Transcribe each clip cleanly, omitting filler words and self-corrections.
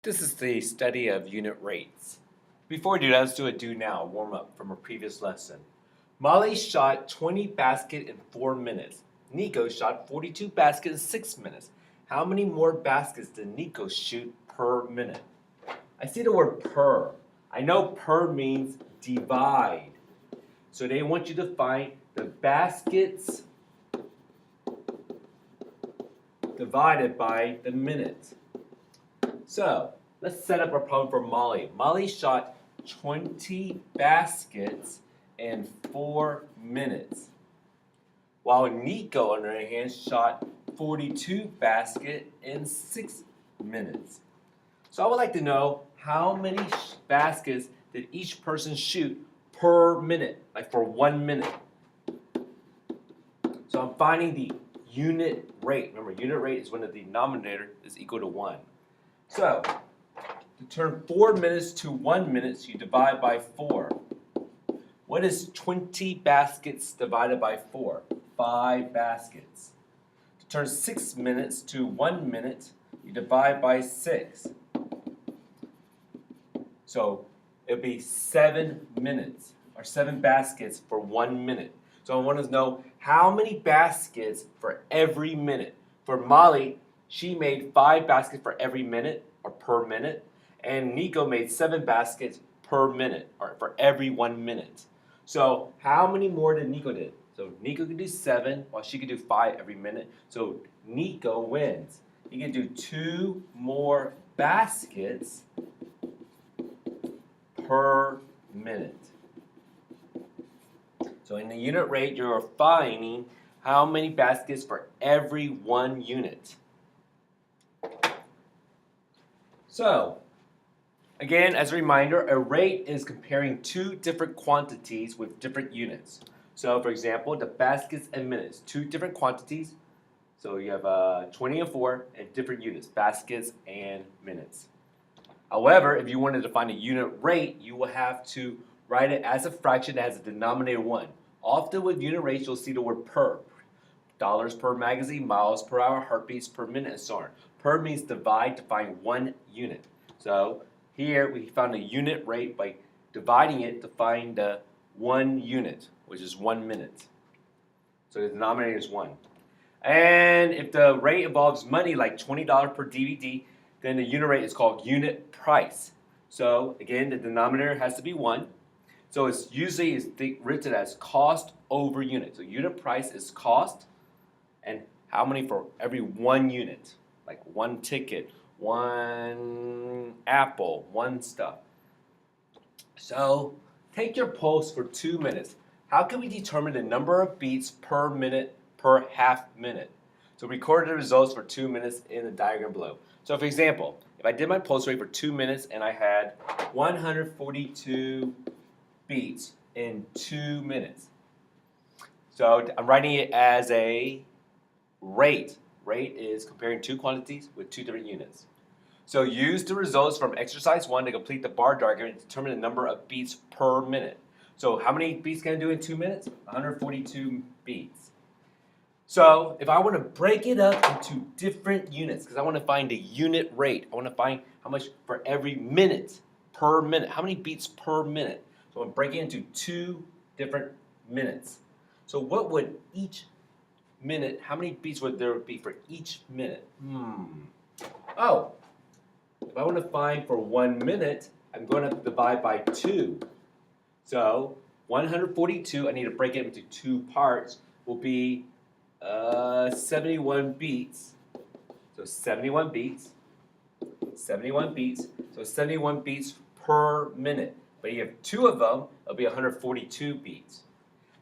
This is the study of unit rates. Before we do that, let's do a do now warm up from a previous lesson. Molly shot 20 baskets in 4 minutes. Nico shot 42 baskets in 6 minutes. How many more baskets did Nico shoot per minute? I see the word per. I know per means divide. So they want you to find the baskets divided by the minutes. So let's set up our problem for Molly. Molly shot 20 baskets in 4 minutes, while Nico, on the other hand, shot 42 baskets in 6 minutes. So I would like to know how many baskets did each person shoot per minute, like for 1 minute. So I'm finding the unit rate. Remember, unit rate is when the denominator is equal to 1. So, to turn 4 minutes to 1 minute, you divide by 4. What is 20 baskets divided by 4? 5 baskets. To turn 6 minutes to 1 minute, you divide by 6. So, it would be 7 minutes, or 7 baskets for 1 minute. So I want to know how many baskets for every minute. For Molly, she made 5 baskets for every minute, or per minute, and Nico made 7 baskets per minute, or for every 1 minute. So how many more did Nico do? So Nico could do 7, while she could do 5 every minute. So Nico wins. He can do 2 more baskets per minute. So in the unit rate, you're finding how many baskets for every 1 unit. So, again, as a reminder, a rate is comparing 2 different quantities with different units. So, for example, the baskets and minutes, 2 different quantities. So you have 20 and 4 and different units, baskets and minutes. However, if you wanted to find a unit rate, you will have to write it as a fraction that has a denominator 1. Often with unit rates, you'll see the word per. Dollars per magazine, miles per hour, heartbeats per minute, and so on. Per means divide to find 1 unit. So here we found a unit rate by dividing it to find the 1 unit, which is 1 minute. So the denominator is 1. And if the rate involves money, like $20 per DVD, then the unit rate is called unit price. So again, the denominator has to be 1. So it's usually written as cost over unit. So unit price is cost, and how many for every 1 unit, like 1 ticket, 1 apple, 1 stuff. So take your pulse for 2 minutes. How can we determine the number of beats per minute per half minute? So record the results for 2 minutes in the diagram below. So for example, if I did my pulse rate for 2 minutes and I had 142 beats in 2 minutes. So I'm writing it as a rate. Rate is comparing 2 quantities with 2 different units. So use the results from exercise 1 to complete the bar diagram and determine the number of beats per minute. So how many beats can I do in 2 minutes? 142 beats. So if I want to break it up into different units, because I want to find the unit rate, I want to find how much for every minute per minute. How many beats per minute? So I'm breaking it into 2 different minutes. So what would each minute, how many beats would there be for each minute? Oh, if I want to find for 1 minute, I'm going to divide by 2. So 142, I need to break it into 2 parts, will be 71 beats. So 71 beats. 71 beats. So 71 beats per minute. But you have 2 of them, it'll be 142 beats.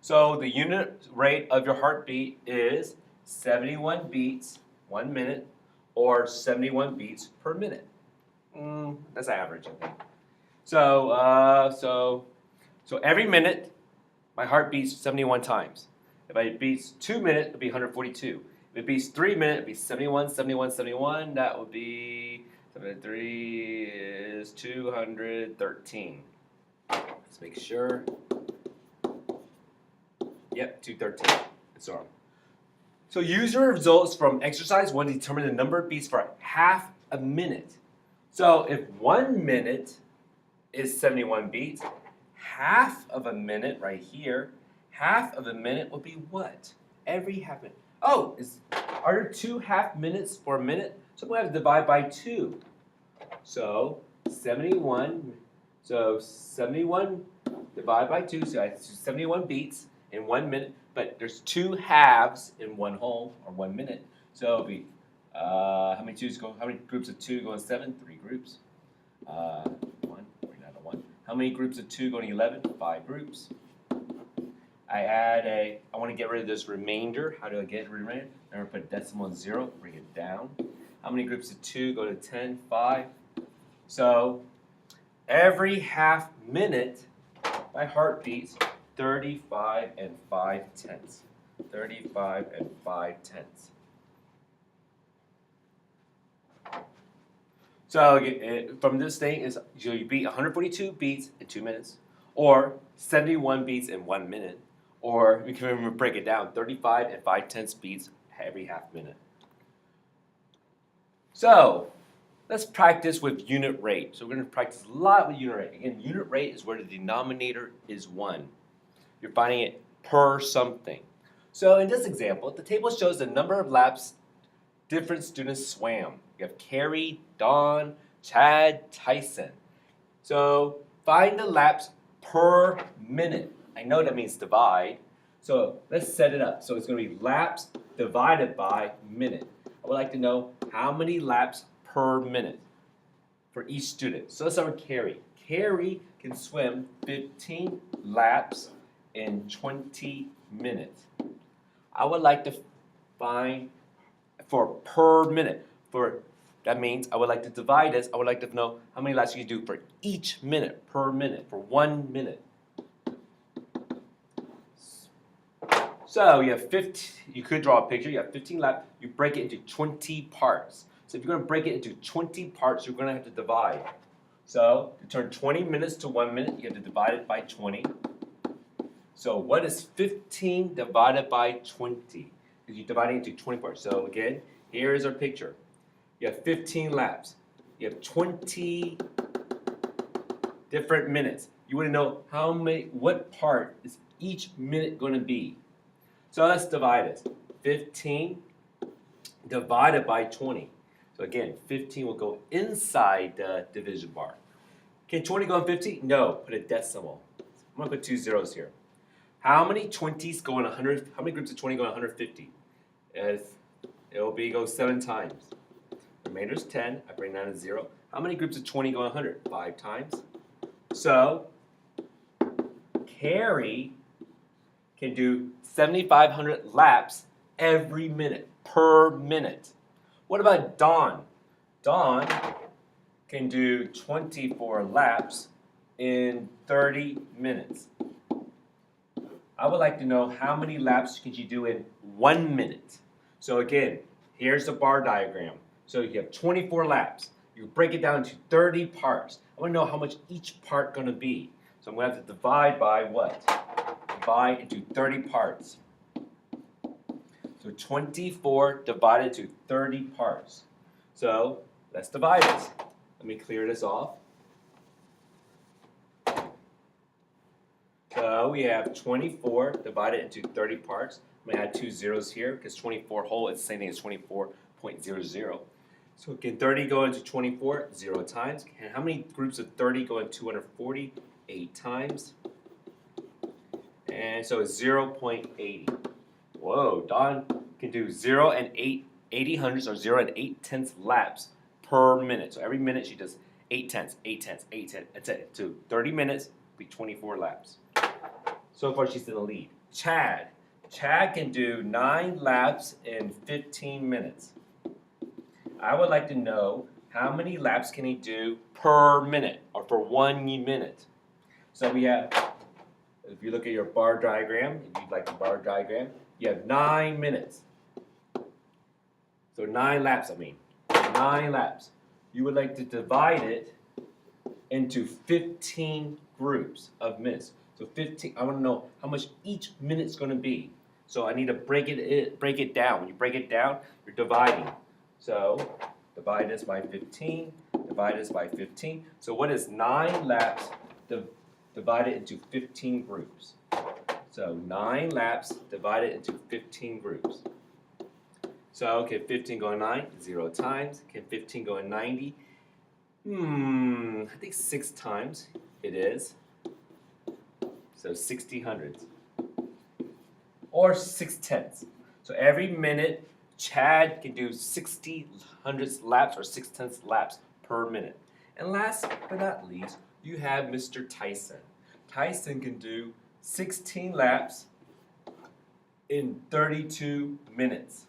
So the unit rate of your heartbeat is 71 beats 1 minute, or 71 beats per minute. That's average, I think. So every minute, my heart beats 71 times. If it beats 2 minutes, it'll be 142. If it beats 3 minutes, it'll be 71, 71, 71. That would be 73 is 213. Let's make sure. Yep, 213. It's wrong. So use your results from exercise 1 to determine the number of beats for half a minute. So if 1 minute is 71 beats, half of a minute right here, half of a minute will be what? Every half minute. Oh, are there 2 half minutes for a minute? So we have to divide by 2. So 71, so 71 divided by 2, so I have 71 beats in 1 minute, but there's 2 halves in one whole, or 1 minute. So it'll be, how many groups of 2 go in 7? 3 groups. 1, bring that to 1. How many groups of 2 go in 11? 5 groups. I want to get rid of this remainder. How do I get rid of it? Remember, put decimal 0, bring it down. How many groups of 2 go to 10? 5. So every half minute, my heart beats 35 and 5/10. 35 and 5/10. So from this thing is you beat 142 beats in 2 minutes, or 71 beats in 1 minute, or we can break it down, 35 and 5/10 beats every half minute. So let's practice with unit rate. So we're going to practice a lot with unit rate. Again, unit rate is where the denominator is 1. You're finding it per something. So in this example, the table shows the number of laps different students swam. You have Carrie, Dawn, Chad, Tyson. So find the laps per minute. I know that means divide. So let's set it up. So it's going to be laps divided by minute. I would like to know how many laps per minute for each student. So let's start with Carrie. Carrie can swim 15 laps in 20 minutes. I would like to find for per minute. That means I would like to divide this. I would like to know how many laps you can do for each minute, per minute, for 1 minute. So you have 15, you could draw a picture, you have 15 laps, you break it into 20 parts. So if you're going to break it into 20 parts, you're going to have to divide. So to turn 20 minutes to 1 minute, you have to divide it by 20. So what is 15 divided by 20? Because you're dividing it into 20 parts. So again, here is our picture. You have 15 laps. You have 20 different minutes. You want to know what part is each minute going to be. So let's divide this. 15 divided by 20. So again, 15 will go inside the division bar. Can 20 go in 15? No, put a decimal. I'm going to put 2 zeros here. How many 20s go in 100? How many groups of 20 go in 150? It goes 7 times. Remainder is 10. I bring down a 0. How many groups of 20 go in 100? 5 times. So Carrie can do 7,500 laps every minute, per minute. What about Dawn? Dawn can do 24 laps in 30 minutes. I would like to know how many laps can you do in 1 minute. So again, here's the bar diagram. So you have 24 laps. You break it down into 30 parts. I want to know how much each part going to be. So I'm going to have to divide by what? Divide into 30 parts. So 24 divided to 30 parts. So let's divide this. Let me clear this off. So we have 24 divided into 30 parts. I'm going to add 2 zeros here because 24 whole is the same thing as 24.00. So can 30 go into 24? 0 times. And how many groups of 30 go into 240? 8 times. And so it's 0.80. Whoa, Dawn can do 0 and 80 hundredths, or 0 and 8/10 laps per minute. So every minute she does 8/10, 8/10, 8/10, etc. So 30 minutes, be 24 laps. So far she's in the lead. Chad can do 9 laps in 15 minutes. I would like to know how many laps can he do per minute, or for 1 minute. So we have, if you look at your bar diagram, if you'd like a bar diagram, you have 9 minutes. So 9 laps, 9 laps. You would like to divide it into 15 groups of minutes. So 15, I want to know how much each minute's going to be. So I need to break it down. When you break it down, you're dividing. So divide this by 15. Divide this by 15. So what is 9 laps divided into 15 groups? So 9 laps divided into 15 groups. So can 15 go in 9? 0 times. Can 15 go in 90? I think 6 times it is. So 60 hundredths. Or 6 tenths. So every minute, Chad can do 60 hundredths laps or 6 tenths laps per minute. And last but not least, you have Mr. Tyson. Tyson can do 16 laps in 32 minutes.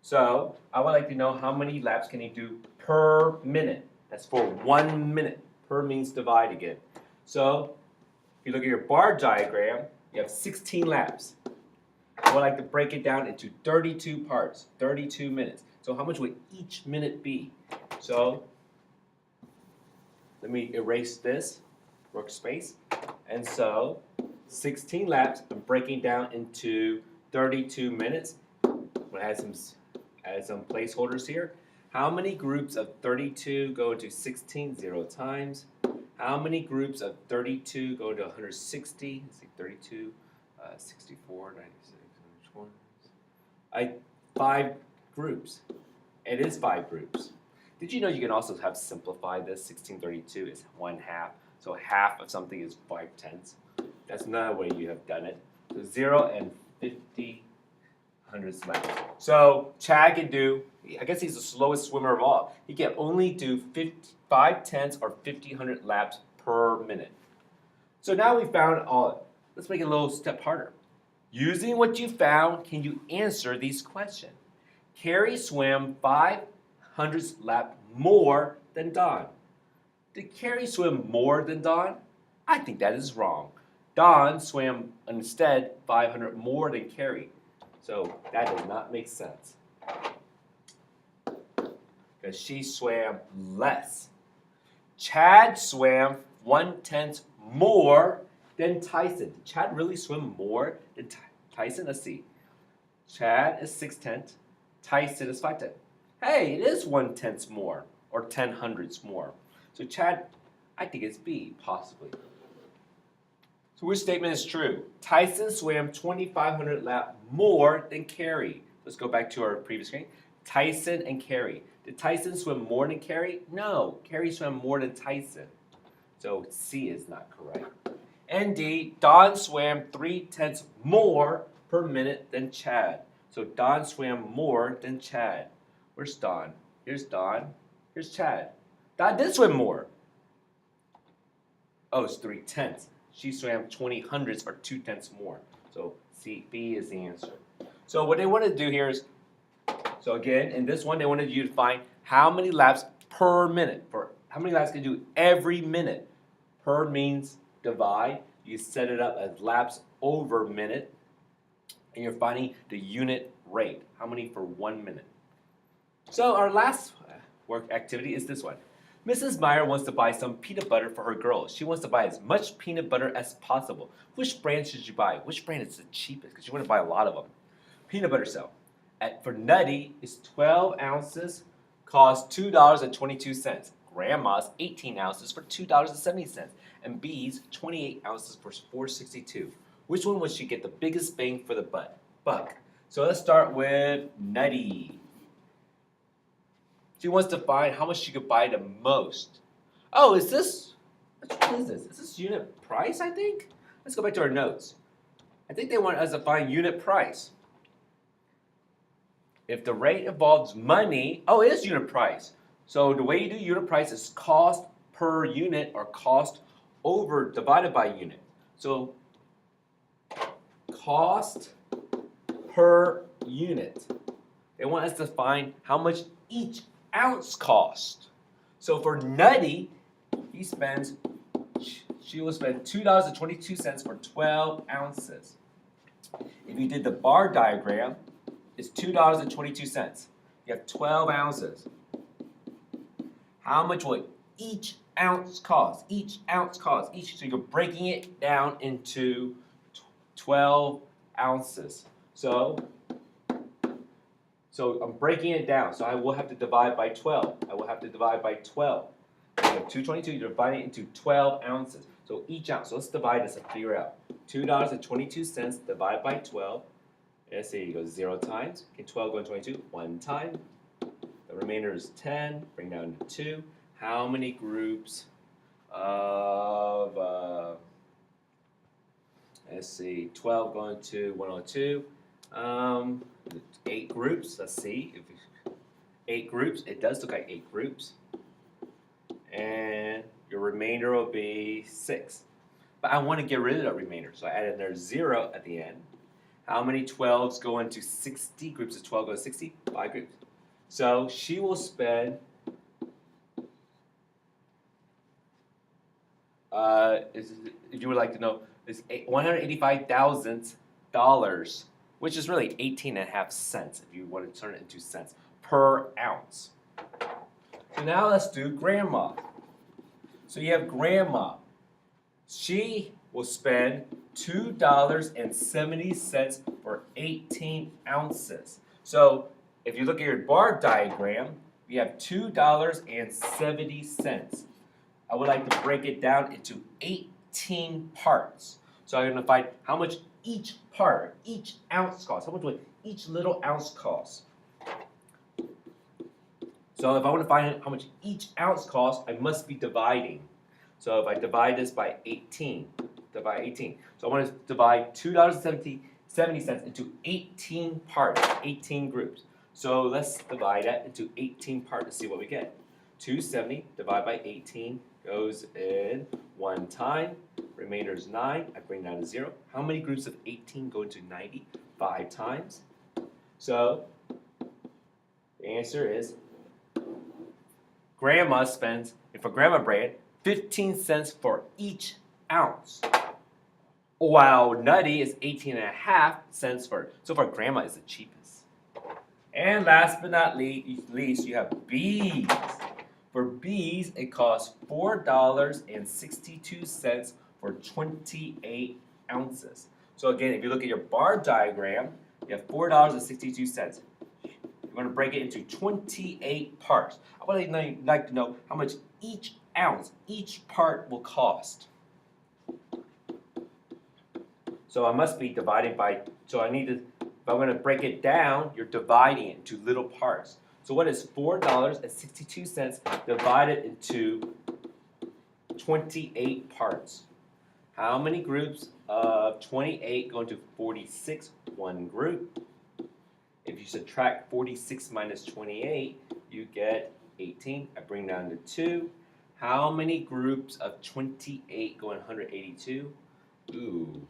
So I would like to know how many laps can he do per minute. That's for 1 minute. Per means divide again. So if you look at your bar diagram, you have 16 laps. I would like to break it down into 32 parts, 32 minutes. So how much would each minute be? So let me erase this workspace. And so 16 laps, I'm breaking down into 32 minutes. I'm going to add some placeholders here. How many groups of 32 go into 16? 0 times. How many groups of 32 go into 160? Let's see, 32, 64, 96, 120. 5 groups. It is 5 groups. Did you know you can also have simplified this? 1632 is 1/2. So half of something is 5/10. That's another way you have done it. So 0 and 50 hundredths laps. So Chad can do, I guess he's the slowest swimmer of all. He can only do 5/10 or 50 hundredths laps per minute. So now we found all. Let's make it a little step harder. Using what you found, can you answer these questions? Carrie swam 500 laps more than Don. Did Carrie swim more than Don? I think that is wrong. Don swam instead 500 more than Carrie. So that does not make sense. Because she swam less. Chad swam 1/10 more than Tyson. Did Chad really swim more than Tyson? Let's see. Chad is 6/10. Tyson is 5/10. Hey, it is 1/10 more, or 10 hundredths more. So Chad, I think it's B, possibly. So which statement is true? Tyson swam 2,500 laps more than Carrie. Let's go back to our previous screen. Tyson and Carrie. Did Tyson swim more than Carrie? No, Carrie swam more than Tyson. So C is not correct. And D, Don swam 3/10 more per minute than Chad. So Don swam more than Chad. Where's Don? Here's Don. Here's Chad. Don did swim more. Oh, it's 3/10. She swam 20 hundredths or 2/10 more. So C, B is the answer. So what they want to do here is, so again, in this one, they wanted you to find how many laps per minute. For how many laps can you do every minute? Per means divide. You set it up as laps over minute. And you're finding the unit rate. How many for 1 minute? So our last work activity is this one. Mrs. Meyer wants to buy some peanut butter for her girls. She wants to buy as much peanut butter as possible. Which brand should you buy? Which brand is the cheapest? Because you want to buy a lot of them. Peanut butter cell. For Nutty, it's 12 ounces, costs $2.22. Grandma's 18 ounces for $2.70. And B's 28 ounces for $4.62. Which one would she get the biggest bang for the buck? So let's start with Nutty. She wants to find how much she could buy the most. Oh, which one is this? Is this unit price, I think? Let's go back to our notes. I think they want us to find unit price. If the rate involves money, oh, it is unit price. So the way you do unit price is cost per unit or cost over divided by unit. So cost per unit. They want us to find how much each ounce cost. So for Nutty, she will spend $2.22 for 12 ounces. If you did the bar diagram, it's $2.22. You have 12 ounces. How much would each ounce cost? So you're breaking it down into 12 ounces. So So I'm breaking it down. So I will have to divide by 12. I will have to divide by 12. So 222, you're dividing it into 12 ounces. So each ounce, so let's divide this and figure out. $2.22 divided by 12. Let's see, it goes 0 times. Okay, 12 going 22, 1 time. The remainder is 10, bring down to 2. How many groups of, let's see, 12 going to 102. 8 groups, let's see. 8 groups, it does look like 8 groups. And your remainder will be 6. But I want to get rid of that remainder, so I add in there 0 at the end. How many 12s go into 60 groups? Of 12 go to 60? 5 groups. So she will spend if you would like to know, is $185,000, which is really 18.5 cents if you want to turn it into cents per ounce. So now let's do grandma. So you have grandma. She will spend $2.70 for 18 ounces. So if you look at your bar diagram, you have $2.70. I would like to break it down into 18 parts. So I'm going to find how much each part, each ounce costs. How much would each little ounce cost? So if I want to find how much each ounce costs, I must be dividing. So if I divide this by 18, divide 18. So I want to divide $2.70 into 18 parts, 18 groups. So let's divide that into 18 parts to see what we get. 270 divided by 18 goes in 1 time. Remainder is 9. I bring down to 0. How many groups of 18 go into 90? 5 times. So the answer is grandma spends, for grandma brand, 15 cents for each ounce. While Nutty is 18.5 cents for it. So far, grandma is the cheapest. And last but not least, you have bees. For bees, it costs $4.62 for 28 ounces. So again, if you look at your bar diagram, you have $4.62. You're going to break it into 28 parts. I would like to know how much each ounce, each part will cost. So I must be dividing by, so I need to, if I'm going to break it down, you're dividing it into little parts. So what is $4.62 divided into 28 parts? How many groups of 28 go into 46? 1 group. If you subtract 46 minus 28, you get 18. I bring down to 2. How many groups of 28 go in 182? Ooh,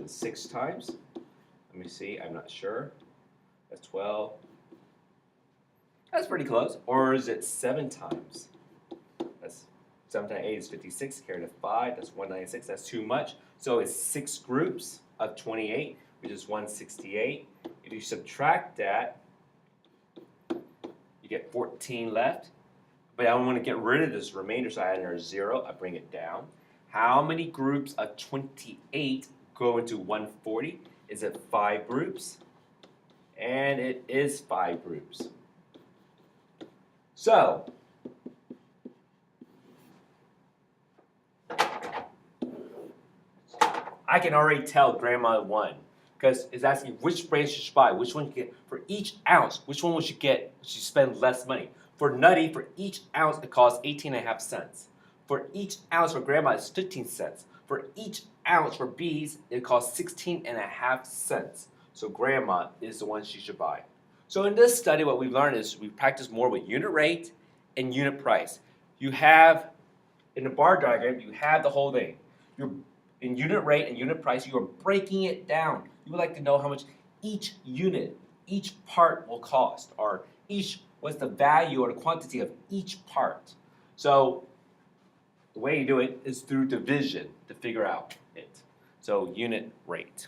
6 times. Let me see, I'm not sure. That's 12. That's pretty close. Or is it 7 times? That's 7 times 8 is 56. Carry to 5. That's 196. That's too much. So it's 6 groups of 28, which is 168. If you subtract that, you get 14 left. But I want to get rid of this remainder, so I add another 0. I bring it down. How many groups of 28 go into 140? Is it 5 groups? And it is 5 groups. So, I can already tell grandma won because it's asking which brand she should buy, which one you get for each ounce, which one would you get? She spend less money. For Nutty, for each ounce it costs 18.5 cents. For each ounce for grandma it's 15 cents. For each ounce for bees it costs 16.5 cents. So grandma is the one she should buy. So in this study, what we've learned is we practice more with unit rate and unit price. You have, in the bar diagram, you have the whole thing. You're, in unit rate and unit price, you are breaking it down. You would like to know how much each unit, each part will cost, or what's the value or the quantity of each part. So the way you do it is through division to figure out it. So unit rate.